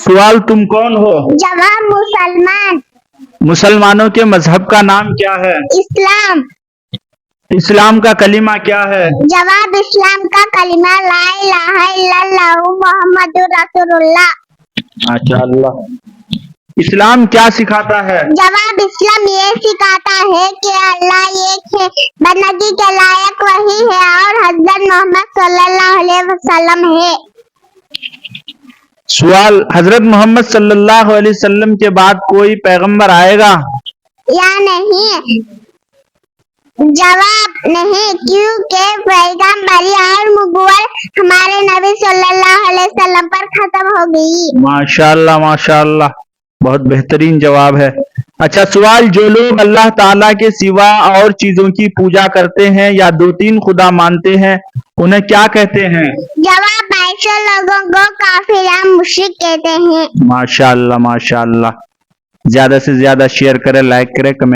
सवाल तुम कौन हो? जवाब मुसलमान। मुसलमानों के मजहब का नाम क्या है? इस्लाम। इस्लाम का कलीमा क्या है? जवाब इस्लाम का कलिमा ला इलाहा इल्लल्लाहु मुहम्मदुर रसूलुल्लाह। माशाअल्लाह। इस्लाम क्या सिखाता है? जवाब इस्लाम ये सिखाता है कि अल्लाह एक है, बंदगी के लायक वही है और हजरत मोहम्मद सल्लल्लाहु अलैहि वसल्लम है। सवाल, हजरत मोहम्मद सल्लल्लाहु अलैहि वसल्लम के बाद कोई पैगंबर आएगा या नहीं? जवाब नहीं, क्योंकि पैगंबरी और नबूवत हमारे नबी सल्लल्लाहु अलैहि वसल्लम पर खत्म हो गई। माशाअल्लाह माशाअल्लाह, बहुत बेहतरीन जवाब है। अच्छा सवाल, जो लोग अल्लाह ताला के सिवा और चीजों की पूजा करते हैं या 2-3 खुदा मानते हैं उन्हें क्या कहते हैं? जवाब 22 लोगों को काफिर या मुशरिक कहते हैं। माशाअल्लाह माशाअल्लाह। ज्यादा से ज्यादा शेयर करें, लाइक करें, कमेंट